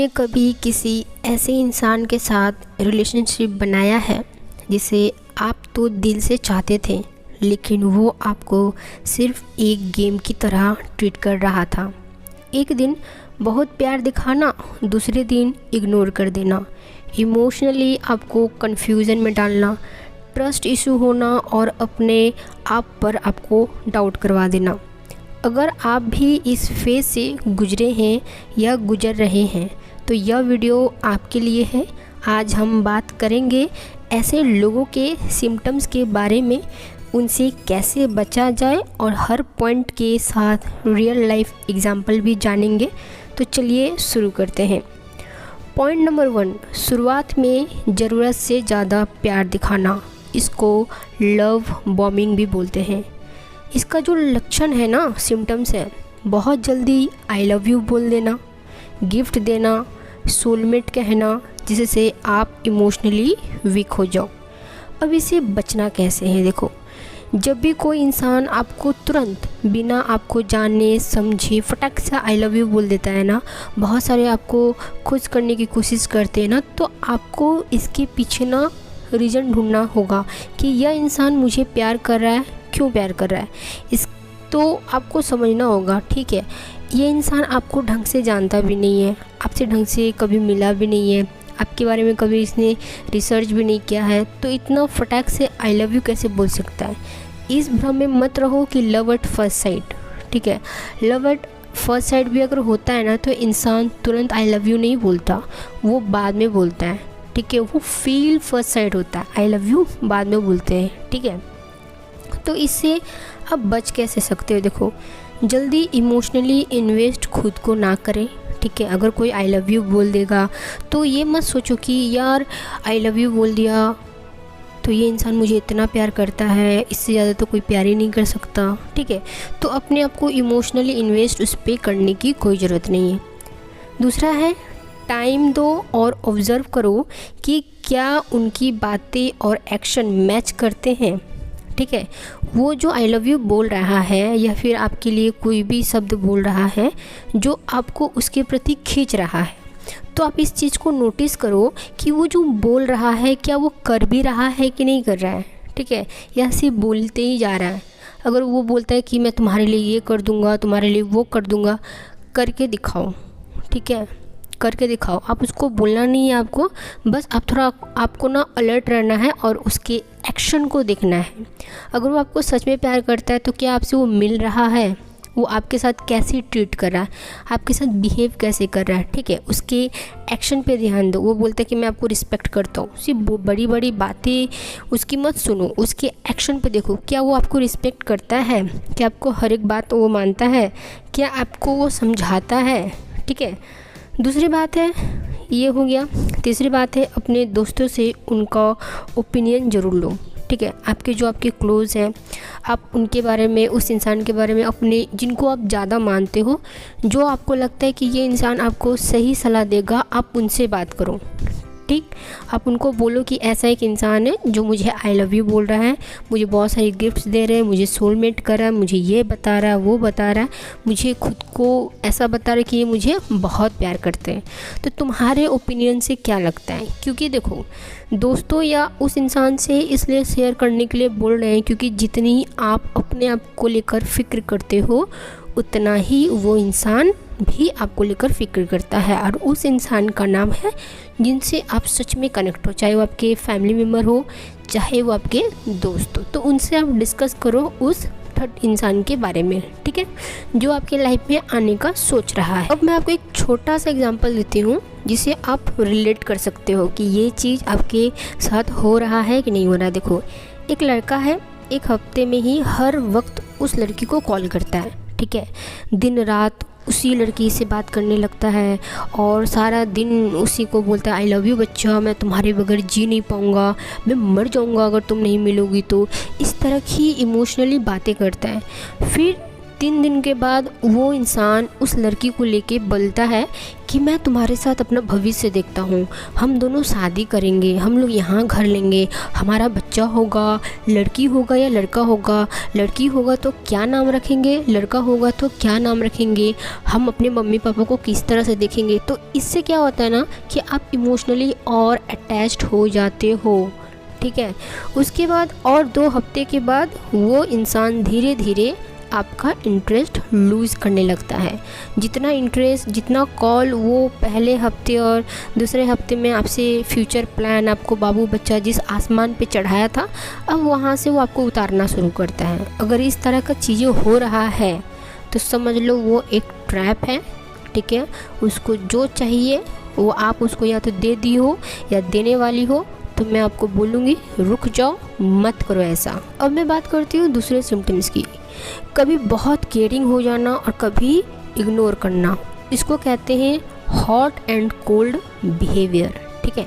आपने कभी किसी ऐसे इंसान के साथ रिलेशनशिप बनाया है जिसे आप तो दिल से चाहते थे, लेकिन वो आपको सिर्फ एक गेम की तरह ट्रीट कर रहा था। एक दिन बहुत प्यार दिखाना, दूसरे दिन इग्नोर कर देना, इमोशनली आपको कन्फ्यूज़न में डालना, ट्रस्ट इशू होना और अपने आप पर आपको डाउट करवा देना। अगर आप भी इस फेज़ से गुजरे हैं या गुजर रहे हैं तो यह वीडियो आपके लिए है। आज हम बात करेंगे ऐसे लोगों के सिम्टम्स के बारे में, उनसे कैसे बचा जाए और हर पॉइंट के साथ रियल लाइफ एग्जाम्पल भी जानेंगे। तो चलिए शुरू करते हैं। पॉइंट नंबर 1, शुरुआत में ज़रूरत से ज़्यादा प्यार दिखाना। इसको लव बॉम्बिंग भी बोलते हैं। इसका जो लक्षण है ना, सिम्टम्स है, बहुत जल्दी आई लव यू बोल देना, गिफ्ट देना, सोलमेट कहना, जिससे आप इमोशनली वीक हो जाओ। अब इसे बचना कैसे है? देखो, जब भी कोई इंसान आपको तुरंत बिना आपको जाने समझे फटाक से आई लव यू बोल देता है ना, बहुत सारे आपको खुश करने की कोशिश करते हैं ना, तो आपको इसके पीछे ना रीज़न ढूंढना होगा कि यह इंसान मुझे प्यार कर रहा है, क्यों प्यार कर रहा है। इस तो आपको समझना होगा, ठीक है, ये इंसान आपको ढंग से जानता भी नहीं है, आपसे ढंग से कभी मिला भी नहीं है, आपके बारे में कभी इसने रिसर्च भी नहीं किया है, तो इतना फटाक से आई लव यू कैसे बोल सकता है। इस भ्रम में मत रहो कि लव एट फर्स्ट साइट, ठीक है, लव एट फर्स्ट साइट भी अगर होता है ना तो इंसान तुरंत आई लव यू नहीं बोलता, वो बाद में बोलता है, ठीक है। वो फील फर्स्ट साइट होता है, आई लव यू बाद में बोलते हैं, ठीक है। तो इससे आप बच कैसे सकते हो? देखो, जल्दी इमोशनली इन्वेस्ट खुद को ना करें, ठीक है। अगर कोई आई लव यू बोल देगा तो ये मत सोचो कि यार आई लव यू बोल दिया तो ये इंसान मुझे इतना प्यार करता है, इससे ज़्यादा तो कोई प्यार ही नहीं कर सकता, ठीक है। तो अपने आप को इमोशनली इन्वेस्ट उस पर करने की कोई ज़रूरत नहीं है। दूसरा है, टाइम दो और ऑब्ज़र्व करो कि क्या उनकी बातें और एक्शन मैच करते हैं, ठीक है। वो जो आई लव यू बोल रहा है या फिर आपके लिए कोई भी शब्द बोल रहा है जो आपको उसके प्रति खींच रहा है, तो आप इस चीज़ को नोटिस करो कि वो जो बोल रहा है क्या वो कर भी रहा है कि नहीं कर रहा है, ठीक है, या सिर्फ बोलते ही जा रहा है। अगर वो बोलता है कि मैं तुम्हारे लिए ये कर दूँगा, तुम्हारे लिए वो कर दूँगा, करके दिखाओ, ठीक है, करके दिखाओ। आप उसको बोलना नहीं है, आपको बस आपको ना अलर्ट रहना है और उसके एक्शन को देखना है। अगर वो आपको सच में प्यार करता है तो क्या आपसे वो मिल रहा है, वो आपके साथ कैसे ट्रीट कर रहा है, आपके साथ बिहेव कैसे कर रहा है, ठीक है, उसके एक्शन पे ध्यान दो। वो बोलता है कि मैं आपको रिस्पेक्ट करता हूँ, सिर्फ बड़ी बड़ी बातें उसकी मत सुनो, उसके एक्शन पे देखो, क्या वो आपको रिस्पेक्ट करता है, क्या आपको हर एक बात वो मानता है, क्या आपको वो समझाता है, ठीक है। दूसरी बात है, ये हो गया। तीसरी बात है, अपने दोस्तों से उनका ओपिनियन ज़रूर लो, ठीक है। आपके क्लोज़ हैं, आप उनके बारे में, उस इंसान के बारे में, अपने जिनको आप ज़्यादा मानते हो, जो आपको लगता है कि ये इंसान आपको सही सलाह देगा, आप उनसे बात करो, ठीक। आप उनको बोलो कि ऐसा एक इंसान है जो मुझे आई लव यू बोल रहा है, मुझे बहुत सारी गिफ्ट्स दे रहे हैं, मुझे सोलमेट कर रहा है, मुझे ये बता रहा है, वो बता रहा है, मुझे खुद को ऐसा बता रहा है कि ये मुझे बहुत प्यार करते हैं। तो तुम्हारे ओपिनियन से क्या लगता है? क्योंकि देखो, दोस्तों या उस इंसान से इसलिए शेयर करने के लिए बोल रहे हैं क्योंकि जितनी आप अपने आप को लेकर फ़िक्र करते हो उतना ही वो इंसान भी आपको लेकर फ़िक्र करता है, और उस इंसान का नाम है जिनसे आप सच में कनेक्ट हो, चाहे वो आपके फैमिली मेम्बर हो, चाहे वो आपके दोस्त हो। तो उनसे आप डिस्कस करो उस थर्ड इंसान के बारे में, ठीक है, जो आपके लाइफ में आने का सोच रहा है। अब मैं आपको एक छोटा सा एग्जांपल देती हूँ जिसे आप रिलेट कर सकते हो कि ये चीज़ आपके साथ हो रहा है कि नहीं हो रहा। देखो, एक लड़का है, एक हफ्ते में ही हर वक्त उस लड़की को कॉल करता है, ठीक है, दिन रात उसी लड़की से बात करने लगता है और सारा दिन उसी को बोलता है आई लव यू बच्चा, मैं तुम्हारे बगैर जी नहीं पाऊँगा, मैं मर जाऊँगा अगर तुम नहीं मिलोगी तो। इस तरह की इमोशनली बातें करता है। फिर 3 दिन के बाद वो इंसान उस लड़की को लेके बोलता है कि मैं तुम्हारे साथ अपना भविष्य देखता हूँ, हम दोनों शादी करेंगे, हम लोग यहाँ घर लेंगे, हमारा बच्चा होगा, लड़की होगा या लड़का होगा, लड़की होगा तो क्या नाम रखेंगे, लड़का होगा तो क्या नाम रखेंगे, हम अपने मम्मी पापा को किस तरह से देखेंगे। तो इससे क्या होता है ना कि आप इमोशनली और अटैच्ड हो जाते हो, ठीक है। उसके बाद और 2 हफ्ते के बाद वो इंसान धीरे धीरे आपका इंटरेस्ट लूज़ करने लगता है। जितना इंटरेस्ट, जितना कॉल वो पहले हफ्ते और दूसरे हफ्ते में आपसे फ्यूचर प्लान, आपको बाबू बच्चा जिस आसमान पे चढ़ाया था, अब वहाँ से वो आपको उतारना शुरू करता है। अगर इस तरह का चीज़ें हो रहा है तो समझ लो वो एक ट्रैप है, ठीक है। उसको जो चाहिए वो आप उसको या तो दे दी हो या देने वाली हो, तो मैं आपको बोलूँगी रुक जाओ, मत करो ऐसा। अब मैं बात करती हूँ दूसरे सिम्टम्स की। कभी बहुत केयरिंग हो जाना और कभी इग्नोर करना, इसको कहते हैं हॉट एंड कोल्ड बिहेवियर, ठीक है।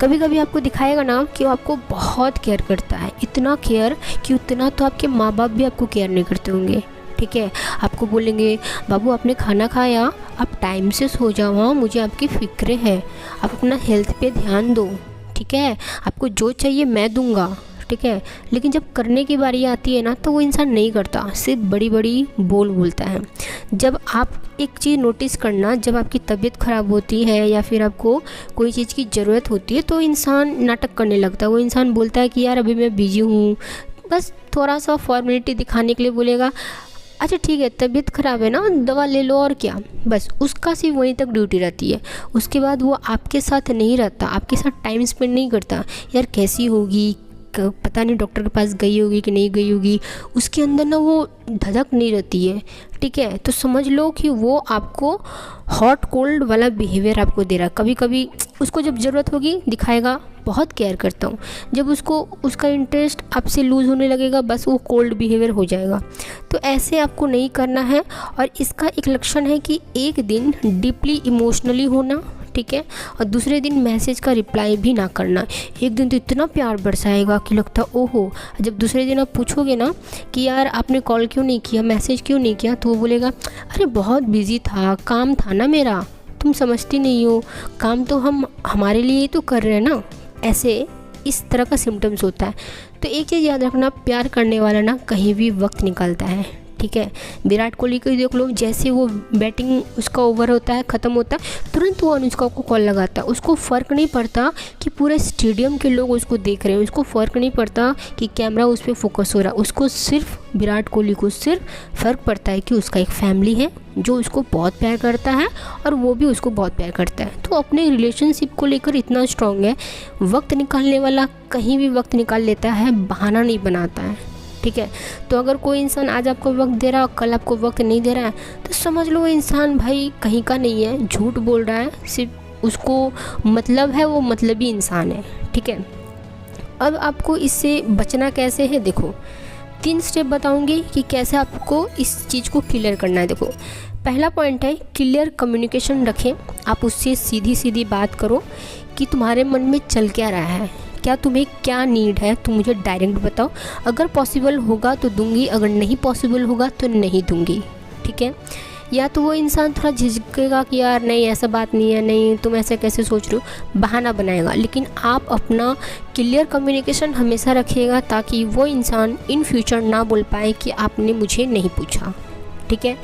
कभी कभी आपको दिखाएगा ना कि वो आपको बहुत केयर करता है, इतना केयर कि उतना तो आपके माँ बाप भी आपको केयर नहीं करते होंगे, ठीक है। आपको बोलेंगे बाबू आपने खाना खाया, आप टाइम से सो जाओ, हाँ मुझे आपकी फ़िक्र है, आप अपना हेल्थ पे ध्यान दो, ठीक है, आपको जो चाहिए मैं दूंगा, ठीक है। लेकिन जब करने की बारी आती है ना तो वो इंसान नहीं करता, सिर्फ बड़ी बड़ी बोलता है। जब आप एक चीज़ नोटिस करना, जब आपकी तबीयत ख़राब होती है या फिर आपको कोई चीज़ की ज़रूरत होती है तो इंसान नाटक करने लगता है। वो इंसान बोलता है कि यार अभी मैं बिजी हूँ, बस थोड़ा सा फॉर्मेलिटी दिखाने के लिए बोलेगा अच्छा ठीक है तबीयत ख़राब है ना दवा ले लो और क्या, बस उसका सिर्फ वहीं तक ड्यूटी रहती है। उसके बाद वो आपके साथ नहीं रहता, आपके साथ टाइम स्पेंड नहीं करता। यार कैसी होगी, पता नहीं डॉक्टर के पास गई होगी कि नहीं गई होगी, उसके अंदर ना वो धड़क नहीं रहती है, ठीक है। तो समझ लो कि वो आपको हॉट कोल्ड वाला बिहेवियर आपको दे रहा है। कभी कभी उसको जब ज़रूरत होगी दिखाएगा बहुत केयर करता हूँ, जब उसको उसका इंटरेस्ट आपसे लूज़ होने लगेगा बस वो कोल्ड बिहेवियर हो जाएगा। तो ऐसे आपको नहीं करना है। और इसका एक लक्षण है कि एक दिन डीपली इमोशनली होना, ठीक है, और दूसरे दिन मैसेज का रिप्लाई भी ना करना। एक दिन तो इतना प्यार बरसाएगा कि लगता ओहो, जब दूसरे दिन आप पूछोगे ना कि यार आपने कॉल क्यों नहीं किया, मैसेज क्यों नहीं किया, तो वो बोलेगा अरे बहुत बिजी था, काम था ना मेरा, तुम समझती नहीं हो, काम तो हम हमारे लिए ही तो कर रहे हैं ना। ऐसे इस तरह का सिम्टम्स होता है। तो एक चीज़ याद रखना, प्यार करने वाला ना कहीं भी वक्त निकालता है, ठीक है। विराट कोहली को देख लो, जैसे वो बैटिंग उसका ओवर होता है, ख़त्म होता है, तुरंत वो अनुष्का को कॉल लगाता है। उसको फ़र्क नहीं पड़ता कि पूरे स्टेडियम के लोग उसको देख रहे हैं, उसको फ़र्क नहीं पड़ता कि कैमरा उस पर फोकस हो रहा है। उसको सिर्फ विराट कोहली को सिर्फ फ़र्क पड़ता है कि उसका एक फैमिली है जो उसको बहुत प्यार करता है और वो भी उसको बहुत प्यार करता है। तो अपने रिलेशनशिप को लेकर इतना स्ट्रॉन्ग है। वक्त निकालने वाला कहीं भी वक्त निकाल लेता है, बहाना नहीं बनाता है, ठीक है। तो अगर कोई इंसान आज आपको वक्त दे रहा है और कल आपको वक्त नहीं दे रहा है तो समझ लो वो इंसान भाई कहीं का नहीं है, झूठ बोल रहा है, सिर्फ उसको मतलब है, वो मतलबी इंसान है, ठीक है। अब आपको इससे बचना कैसे है, देखो 3 स्टेप बताऊंगी कि कैसे आपको इस चीज़ को क्लियर करना है। देखो पहला पॉइंट है क्लियर कम्युनिकेशन रखें। आप उससे सीधी सीधी बात करो कि तुम्हारे मन में चल क्या रहा है, क्या तुम्हें क्या नीड है, तुम मुझे डायरेक्ट बताओ। अगर पॉसिबल होगा तो दूंगी, अगर नहीं पॉसिबल होगा तो नहीं दूंगी, ठीक है। या तो वो इंसान थोड़ा झिझकेगा कि यार नहीं ऐसा बात नहीं है, नहीं तुम ऐसे कैसे सोच रहे हो, बहाना बनाएगा। लेकिन आप अपना क्लियर कम्युनिकेशन हमेशा रखिएगा ताकि वो इंसान इन फ्यूचर ना बोल पाए कि आपने मुझे नहीं पूछा, ठीक है।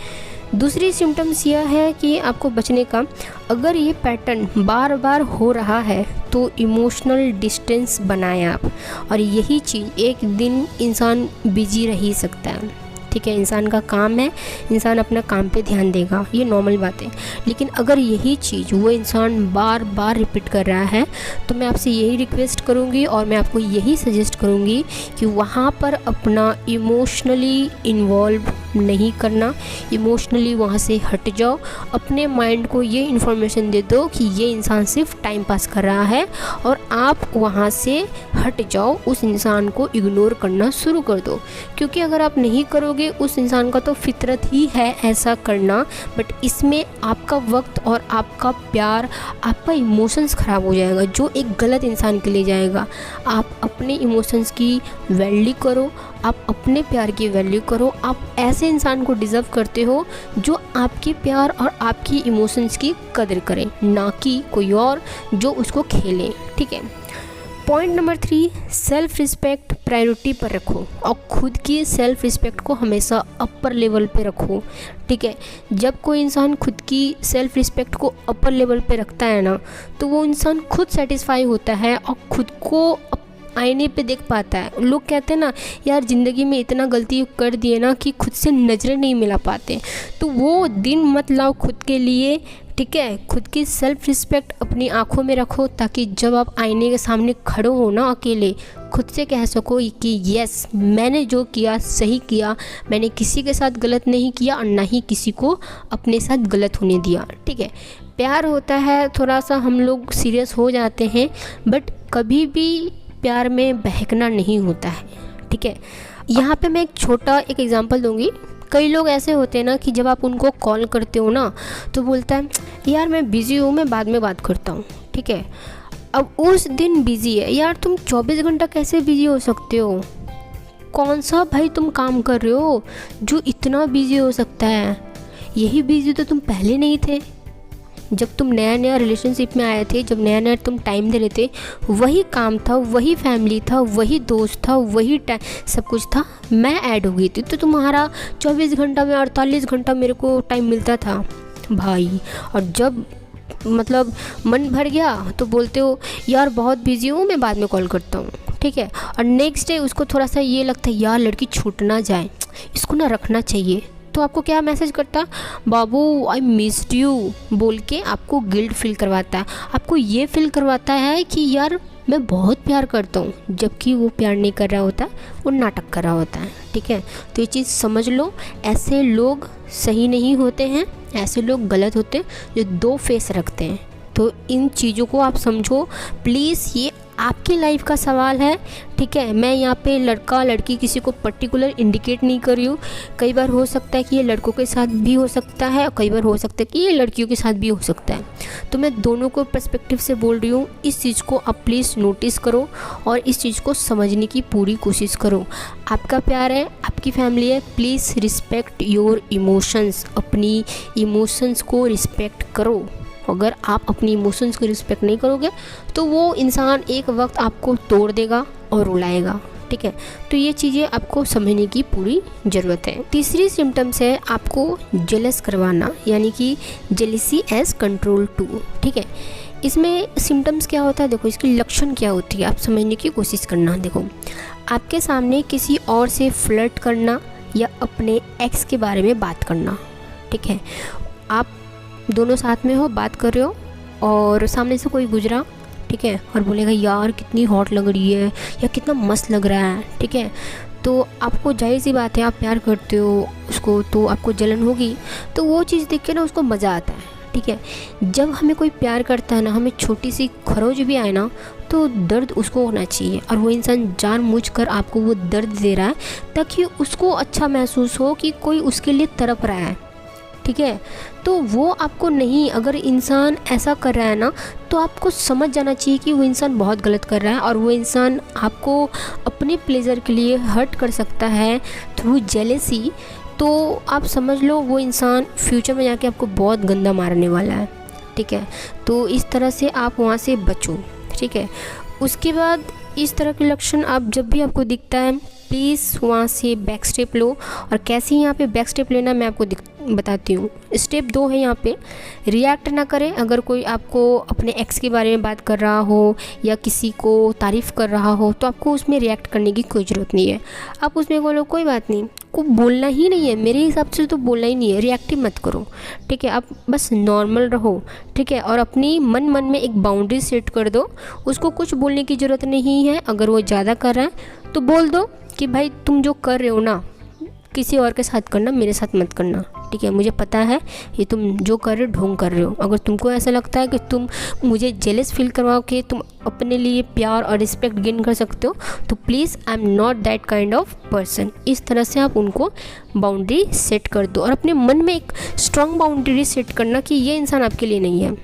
दूसरी सिम्टम्स यह है कि आपको बचने का, अगर ये पैटर्न बार बार हो रहा है तो इमोशनल डिस्टेंस बनाएं आप। और यही चीज़ एक दिन इंसान बिजी रह ही सकता है, ठीक है। इंसान का काम है, इंसान अपना काम पे ध्यान देगा, ये नॉर्मल बात है। लेकिन अगर यही चीज़ वो इंसान बार बार रिपीट कर रहा है तो मैं आपसे यही रिक्वेस्ट करूँगी और मैं आपको यही सजेस्ट करूँगी कि वहाँ पर अपना इमोशनली इन्वॉल्व नहीं करना, इमोशनली वहाँ से हट जाओ। अपने माइंड को ये इन्फॉर्मेशन दे दो कि ये इंसान सिर्फ टाइम पास कर रहा है और आप वहाँ से हट जाओ, उस इंसान को इग्नोर करना शुरू कर दो। क्योंकि अगर आप नहीं करोगे, उस इंसान का तो फितरत ही है ऐसा करना, बट इसमें आपका वक्त और आपका प्यार, आपका इमोशंस ख़राब हो जाएगा जो एक गलत इंसान के लिए जाएगा। आप अपने इमोशंस की वैल्यू करो, आप अपने प्यार की वैल्यू करो, आप ऐसे ऐसे इंसान को डिज़र्व करते हो जो आपके प्यार और आपकी इमोशंस की कदर करे, ना कि कोई और जो उसको खेले। ठीक है। Point number 3, self respect priority पर रखो और खुद की सेल्फ रिस्पेक्ट को हमेशा अपर लेवल पे रखो। ठीक है। जब कोई इंसान खुद की सेल्फ रिस्पेक्ट को अपर लेवल पे रखता है ना, तो वो इंसान खुद सेटिस्फाई होता है और खुद को आईने पे देख पाता है। लोग कहते हैं ना यार ज़िंदगी में इतना गलती कर दिए ना कि खुद से नज़रें नहीं मिला पाते, तो वो दिन मत लाओ खुद के लिए। ठीक है। खुद की सेल्फ रिस्पेक्ट अपनी आंखों में रखो ताकि जब आप आईने के सामने खड़े हो ना अकेले, खुद से कह सको कि यस मैंने जो किया सही किया, मैंने किसी के साथ गलत नहीं किया और ना ही किसी को अपने साथ गलत होने दिया। ठीक है। प्यार होता है, थोड़ा सा हम लोग सीरियस हो जाते हैं, बट कभी भी प्यार में बहकना नहीं होता है। ठीक है। यहाँ पे मैं एक छोटा एग्जांपल दूंगी। कई लोग ऐसे होते हैं ना कि जब आप उनको कॉल करते हो ना तो बोलता है यार मैं बिज़ी हूँ, मैं बाद में बात करता हूँ। ठीक है। अब उस दिन बिज़ी है यार, तुम 24 घंटा कैसे बिज़ी हो सकते हो? कौन सा भाई तुम काम कर रहे हो जो इतना बिज़ी हो सकता है? यही बिज़ी तो तुम पहले नहीं थे। जब तुम नया नया रिलेशनशिप में आए थे, जब नया नया तुम टाइम दे रहे थे, वही काम था, वही फैमिली था, वही दोस्त था, वही सब कुछ था। मैं ऐड हो गई थी तो तुम्हारा 24 घंटा में 48 घंटा मेरे को टाइम मिलता था भाई। और जब मतलब मन भर गया तो बोलते हो यार बहुत बिजी हूँ, मैं बाद में कॉल करता हूँ। ठीक है। और नेक्स्ट डे उसको थोड़ा सा ये लगता है यार लड़की छूट ना जाए, इसको ना रखना चाहिए, तो आपको क्या मैसेज करता, बाबू आई मिस्ड यू बोल के आपको गिल्ट फील करवाता है। आपको ये फील करवाता है कि यार मैं बहुत प्यार करता हूँ, जबकि वो प्यार नहीं कर रहा होता, वो नाटक कर रहा होता है। ठीक है। तो ये चीज़ समझ लो, ऐसे लोग सही नहीं होते हैं, ऐसे लोग गलत होते हैं जो 2 फेस रखते हैं। तो इन चीज़ों को आप समझो प्लीज़, ये आपकी लाइफ का सवाल है। ठीक है। मैं यहाँ पे लड़का लड़की किसी को पर्टिकुलर इंडिकेट नहीं कर रही हूँ। कई बार हो सकता है कि ये लड़कों के साथ भी हो सकता है और कई बार हो सकता है कि ये लड़कियों के साथ भी हो सकता है। तो मैं दोनों को पर्सपेक्टिव से बोल रही हूँ। इस चीज़ को आप प्लीज़ नोटिस करो और इस चीज़ को समझने की पूरी कोशिश करो। आपका प्यार है, आपकी फैमिली है, प्लीज़ रिस्पेक्ट योर इमोशंस। अपनी इमोशंस को रिस्पेक्ट करो। अगर आप अपनी इमोशंस को रिस्पेक्ट नहीं करोगे तो वो इंसान एक वक्त आपको तोड़ देगा और रुलाएगा। ठीक है। तो ये चीज़ें आपको समझने की पूरी ज़रूरत है। तीसरी सिम्टम्स है आपको जेलस करवाना, यानी कि जेलिसी एज कंट्रोल टू। ठीक है। इसमें सिम्टम्स क्या होता है, देखो इसकी लक्षण क्या होती है, आप समझने की कोशिश करना। देखो आपके सामने किसी और से फ्लर्ट करना या अपने एक्स के बारे में बात करना। ठीक है। आप दोनों साथ में हो, बात कर रहे हो और सामने से कोई गुजरा, ठीक है, और बोलेगा यार कितनी हॉट लग रही है या कितना मस्त लग रहा है। ठीक है। तो आपको जाहिर सी बात है, आप प्यार करते हो उसको तो आपको जलन होगी, तो वो चीज़ देख के ना उसको मज़ा आता है। ठीक है। जब हमें कोई प्यार करता है ना, हमें छोटी सी खरोच भी आए ना तो दर्द उसको होना चाहिए, और वो इंसान जानबूझकर आपको वो दर्द दे रहा है ताकि उसको अच्छा महसूस हो कि कोई उसके लिए तड़प रहा है। ठीक है। तो वो आपको नहीं, अगर इंसान ऐसा कर रहा है ना तो आपको समझ जाना चाहिए कि वो इंसान बहुत गलत कर रहा है और वो इंसान आपको अपने प्लेजर के लिए हर्ट कर सकता है थ्रू जेलेसी। तो आप समझ लो वो इंसान फ्यूचर में जाके आपको बहुत गंदा मारने वाला है। ठीक है। तो इस तरह से आप वहाँ से बचो। ठीक है। उसके बाद इस तरह के लक्षण आप जब भी आपको दिखता है प्लीज़ वहाँ से बैक स्टेप लो। और कैसे यहाँ पे बैक स्टेप लेना मैं आपको बताती हूँ। स्टेप 2 है यहाँ पे, रिएक्ट ना करें। अगर कोई आपको अपने एक्स के बारे में बात कर रहा हो या किसी को तारीफ़ कर रहा हो तो आपको उसमें रिएक्ट करने की कोई ज़रूरत नहीं है। आप उसमें बोलो कोई बात नहीं, को बोलना ही नहीं है, मेरे हिसाब से तो बोलना ही नहीं है, रिएक्टिव मत करो। ठीक है। आप बस नॉर्मल रहो। ठीक है। और अपनी मन में एक बाउंड्री सेट कर दो, उसको कुछ बोलने की ज़रूरत नहीं है। अगर वो ज़्यादा कर रहा है तो बोल दो कि भाई तुम जो कर रहे हो ना किसी और के साथ करना, मेरे साथ मत करना। ठीक है। मुझे पता है ये तुम जो कर रहे हो ढोंग कर रहे हो। अगर तुमको ऐसा लगता है कि तुम मुझे जेलस फील करवाओ कि तुम अपने लिए प्यार और रिस्पेक्ट गेन कर सकते हो तो please I am not that kind of person. इस तरह से आप उनको बाउंड्री सेट कर दो और अपने मन में एक स्ट्रॉन्ग बाउंड्री सेट करना कि ये इंसान आपके लिए नहीं है।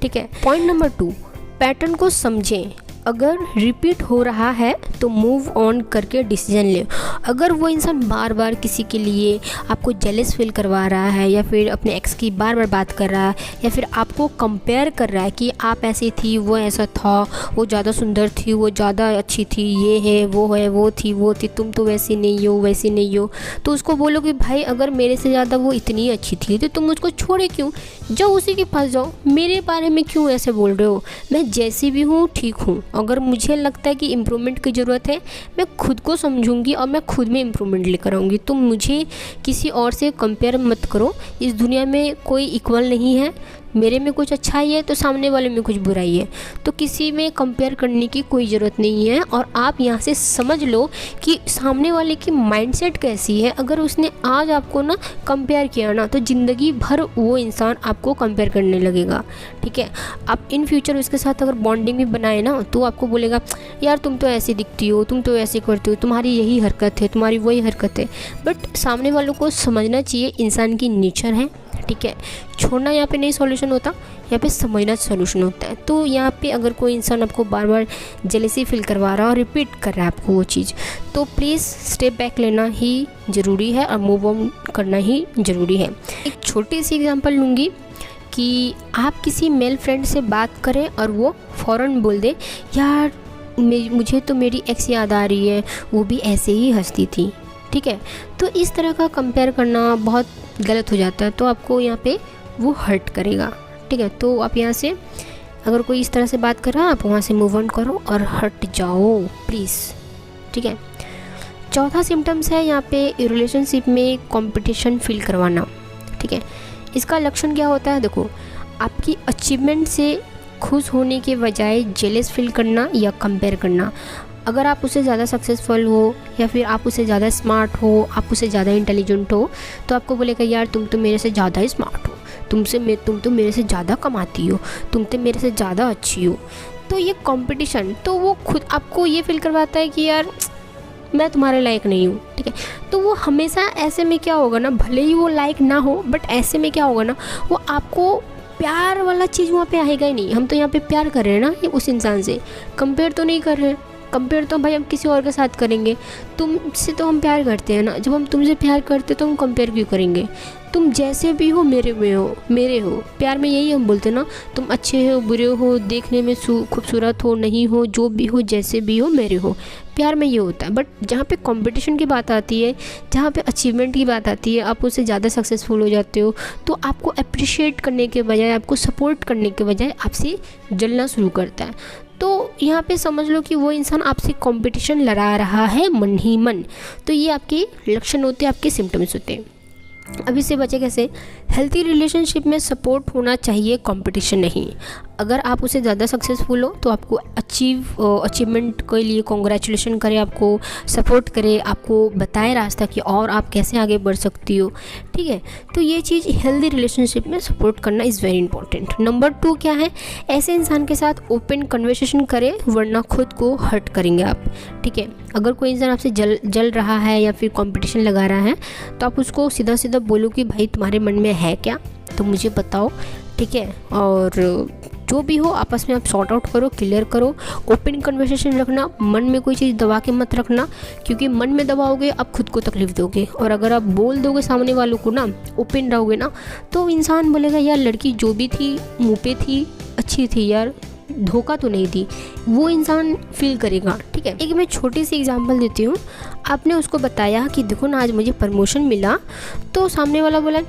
ठीक है। पॉइंट नंबर 2, पैटर्न को समझें। अगर रिपीट हो रहा है तो मूव ऑन करके डिसीजन ले। अगर वो इंसान बार बार किसी के लिए आपको जेलस फील करवा रहा है, या फिर अपने एक्स की बार बार बात कर रहा है, या फिर आपको कंपेयर कर रहा है कि आप ऐसी थी, वो ऐसा था, वो ज़्यादा सुंदर थी, वो ज़्यादा अच्छी थी, ये है, वो थी, तुम तो वैसी नहीं हो, वैसी नहीं हो, तो उसको बोलो कि भाई अगर मेरे से ज़्यादा वो इतनी अच्छी थी तो तुम उसको छोड़े क्यों, जाओ उसी के पास जाओ, मेरे बारे में क्यों ऐसे बोल रहे हो। मैं जैसी भी हूँ ठीक हूँ। अगर मुझे लगता है कि इम्प्रूवमेंट की ज़रूरत है, मैं खुद को समझूंगी और मैं खुद में इम्प्रूवमेंट लेकर आऊँगी। तुम मुझे किसी और से कंपेयर मत करो। इस दुनिया में कोई इक्वल नहीं है। मेरे में कुछ अच्छाई है तो सामने वाले में कुछ बुराई है, तो किसी में कंपेयर करने की कोई ज़रूरत नहीं है। और आप यहाँ से समझ लो कि सामने वाले की माइंडसेट कैसी है। अगर उसने आज आपको ना कंपेयर किया ना, तो ज़िंदगी भर वो इंसान आपको कंपेयर करने लगेगा। ठीक है, आप इन फ्यूचर उसके साथ अगर बॉन्डिंग भी बनाए ना, तो आपको बोलेगा यार तुम तो ऐसी दिखती हो, तुम तो ऐसे करती हो, तुम्हारी यही हरकत है, तुम्हारी वही हरकत है। बट सामने वालों को समझना चाहिए इंसान की नेचर है। ठीक है, छोड़ना यहाँ पे नहीं सॉल्यूशन होता, यहाँ पे समझना सॉल्यूशन होता है। तो यहाँ पे अगर कोई इंसान आपको बार बार जेलेसी फील करवा रहा है और रिपीट कर रहा है आपको वो चीज़, तो प्लीज़ स्टेप बैक लेना ही ज़रूरी है और मूव ऑन करना ही ज़रूरी है। एक छोटी सी एग्जांपल लूँगी कि आप किसी मेल फ्रेंड से बात करें और वो फ़ौरन बोल दे यार मुझे तो मेरी एक्स याद आ रही है, वो भी ऐसे ही हंसती थी। ठीक है, तो इस तरह का कंपेयर करना बहुत गलत हो जाता है, तो आपको यहाँ पे वो हर्ट करेगा। ठीक है, तो आप यहाँ से अगर कोई इस तरह से बात कर रहा है, आप वहाँ से मूव ऑन करो और हट जाओ प्लीज़। ठीक है, चौथा सिम्टम्स है यहाँ पे रिलेशनशिप में कंपटीशन फील करवाना। ठीक है, इसका लक्षण क्या होता है, देखो आपकी अचीवमेंट से खुश होने के बजाय जेलस फील करना या कंपेयर करना। अगर आप उससे ज़्यादा सक्सेसफुल हो, या फिर आप उससे ज़्यादा स्मार्ट हो, आप उससे ज़्यादा इंटेलिजेंट हो, तो आपको बोलेगा यार तुम तो मेरे से ज़्यादा स्मार्ट हो, तुम तो मेरे से ज़्यादा कमाती हो, तुम तो मेरे से ज़्यादा अच्छी हो। तो ये कंपटीशन, तो वो खुद आपको ये फील करवाता है कि यार मैं तुम्हारे लायक नहीं हूँ। ठीक है, तो वो हमेशा ऐसे में क्या होगा ना, भले ही वो लायक ना हो, बट ऐसे में क्या होगा ना, वो आपको प्यार वाला चीज़ वहाँ पे आएगा ही नहीं। हम तो यहाँ पे प्यार कर रहे हैं ना उस इंसान से, कंपेयर तो नहीं कर रहे हैं। कंपेयर तो भाई हम किसी और के साथ करेंगे, तुमसे तो हम प्यार करते हैं ना। जब हम तुमसे प्यार करते तो हम कंपेयर क्यों करेंगे। तुम जैसे भी हो मेरे हो। प्यार में यही हम बोलते ना, तुम अच्छे हो, बुरे हो, देखने में खूबसूरत हो, नहीं हो, जो भी हो, जैसे भी हो, मेरे हो। प्यार में ये होता है। बट जहाँ पे कंपटीशन की बात आती है, जहाँ पे अचीवमेंट की बात आती है, आप उससे ज़्यादा सक्सेसफुल हो जाते हो, तो आपको अप्रिशिएट करने के बजाय, आपको सपोर्ट करने के बजाय आपसे जलना शुरू करता है। तो यहाँ पे समझ लो कि वो इंसान आपसे कंपटीशन लड़ा रहा है मन ही मन। तो ये आपके लक्षण होते हैं, आपके सिम्टम्स होते हैं। अब इससे बचे कैसे। हेल्थी रिलेशनशिप में सपोर्ट होना चाहिए, कंपटीशन नहीं। अगर आप उससे ज़्यादा सक्सेसफुल हो तो आपको अचीवमेंट के लिए कॉन्ग्रेचुलेशन करे, आपको सपोर्ट करे, आपको बताए रास्ता कि और आप कैसे आगे बढ़ सकती हो। ठीक है, तो ये चीज़ हेल्दी रिलेशनशिप में सपोर्ट करना इज़ वेरी इंपॉर्टेंट। नंबर 2 क्या है, ऐसे इंसान के साथ ओपन कन्वर्सेशन करें, वरना खुद को हर्ट करेंगे आप। ठीक है, अगर कोई इंसान आपसे जल रहा है या फिर कंपटीशन लगा रहा है, तो आप उसको सीधा सीधा बोलो कि भाई तुम्हारे मन में है क्या, तो मुझे बताओ। ठीक है, और जो भी हो आपस में आप सॉर्ट आउट करो, क्लियर करो। ओपन कन्वर्सेशन रखना, मन में कोई चीज़ दबा के मत रखना, क्योंकि मन में दबाओगे आप खुद को तकलीफ दोगे। और अगर आप बोल दोगे सामने वालों को ना, ओपन रहोगे ना, तो इंसान बोलेगा यार लड़की जो भी थी मुँह पे थी, अच्छी थी यार, धोखा तो नहीं दी, वो इंसान फील करेगा। ठीक है, एक मैं छोटी सी एग्जांपल देती हूँ। आपने उसको बताया कि देखो ना आज मुझे प्रमोशन मिला, तो सामने वाला बोला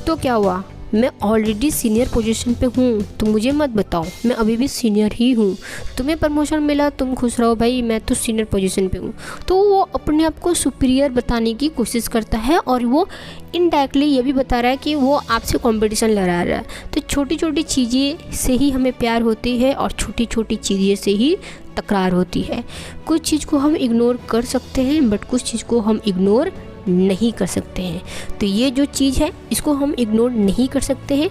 तो क्या हुआ, मैं ऑलरेडी सीनियर पोजीशन पे हूँ, तो मुझे मत बताओ, मैं अभी भी सीनियर ही हूँ। तुम्हें प्रमोशन मिला, तुम खुश रहो भाई, मैं तो सीनियर पोजीशन पे हूँ। तो वो अपने आप को सुपीरियर बताने की कोशिश करता है, और वो इनडायरेक्टली ये भी बता रहा है कि वो आपसे कंपटीशन लड़ा रहा है। तो छोटी छोटी चीज़ें से ही हमें प्यार होती है, और छोटी छोटी चीज़ें से ही तकरार होती है। कुछ चीज़ को हम इग्नोर कर सकते हैं, बट कुछ चीज़ को हम इग्नोर नहीं कर सकते हैं। तो ये जो चीज़ है इसको हम इग्नोर नहीं कर सकते हैं।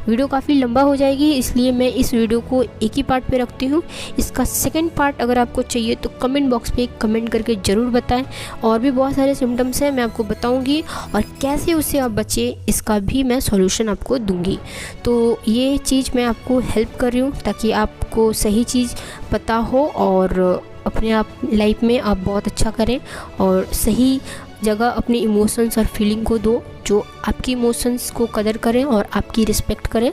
वीडियो काफ़ी लंबा हो जाएगी, इसलिए मैं इस वीडियो को एक ही पार्ट पे रखती हूँ। इसका सेकंड पार्ट अगर आपको चाहिए तो कमेंट बॉक्स पे कमेंट करके ज़रूर बताएं। और भी बहुत सारे सिम्टम्स हैं मैं आपको बताऊँगी, और कैसे उससे आप बचें इसका भी मैं सॉल्यूशन आपको दूँगी। तो ये चीज़ मैं आपको हेल्प कर रही हूँ ताकि आपको सही चीज़ पता हो और अपने आप लाइफ में आप बहुत अच्छा करें और सही जगह अपने इमोशंस और फीलिंग को दो, जो आपकी इमोशंस को कदर करें और आपकी रिस्पेक्ट करें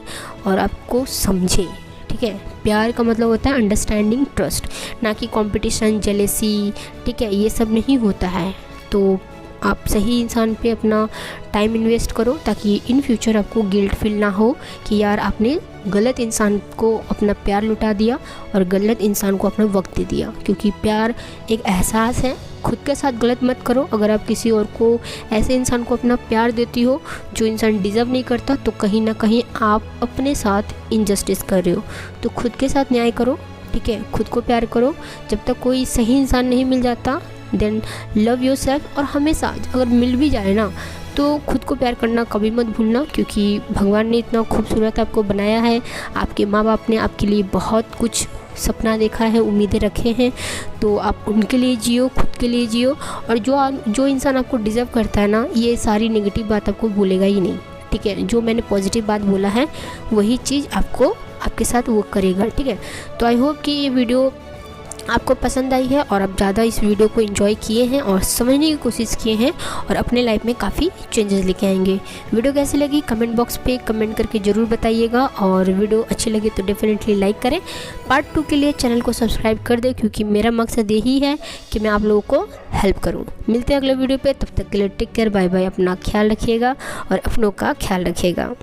और आपको समझे। ठीक है, प्यार का मतलब होता है अंडरस्टैंडिंग, ट्रस्ट, ना कि कंपटीशन, जेलेसी। ठीक है, ये सब नहीं होता है। तो आप सही इंसान पे अपना टाइम इन्वेस्ट करो ताकि इन फ्यूचर आपको गिल्ट फील ना हो कि यार आपने गलत इंसान को अपना प्यार लुटा दिया और गलत इंसान को अपना वक्त दे दिया। क्योंकि प्यार एक एहसास है, खुद के साथ गलत मत करो। अगर आप किसी और को, ऐसे इंसान को अपना प्यार देती हो जो इंसान डिज़र्व नहीं करता, तो कहीं ना कहीं आप अपने साथ इनजस्टिस कर रहे हो। तो खुद के साथ न्याय करो। ठीक है, खुद को प्यार करो। जब तक कोई सही इंसान नहीं मिल जाता देन लव योरसेल्फ। और हमेशा अगर मिल भी जाए ना तो खुद को प्यार करना कभी मत भूलना, क्योंकि भगवान ने इतना खूबसूरत आपको बनाया है। आपके माँ बाप ने आपके लिए बहुत कुछ सपना देखा है, उम्मीदें रखे हैं, तो आप उनके लिए जियो, खुद के लिए जियो। और जो इंसान आपको डिज़र्व करता है ना, ये सारी नेगेटिव बात आपको भूलेगा ही नहीं। ठीक है, जो मैंने पॉजिटिव बात बोला है वही चीज़ आपको आपके साथ वो करेगा। ठीक है, तो आई होप कि ये वीडियो आपको पसंद आई है और आप ज़्यादा इस वीडियो को एंजॉय किए हैं और समझने की कोशिश किए हैं और अपने लाइफ में काफ़ी चेंजेस लेके आएंगे। वीडियो कैसी लगी कमेंट बॉक्स पे कमेंट करके ज़रूर बताइएगा, और वीडियो अच्छी लगी तो डेफिनेटली लाइक करें। पार्ट 2 के लिए चैनल को सब्सक्राइब कर दें, क्योंकि मेरा मकसद यही है कि मैं आप लोगों को हेल्प करूँ। मिलते हैं अगले वीडियो पर, तब तक के लिए टेक केयर, बाय बाय। अपना ख्याल रखिएगा और अपनों का ख्याल रखिएगा।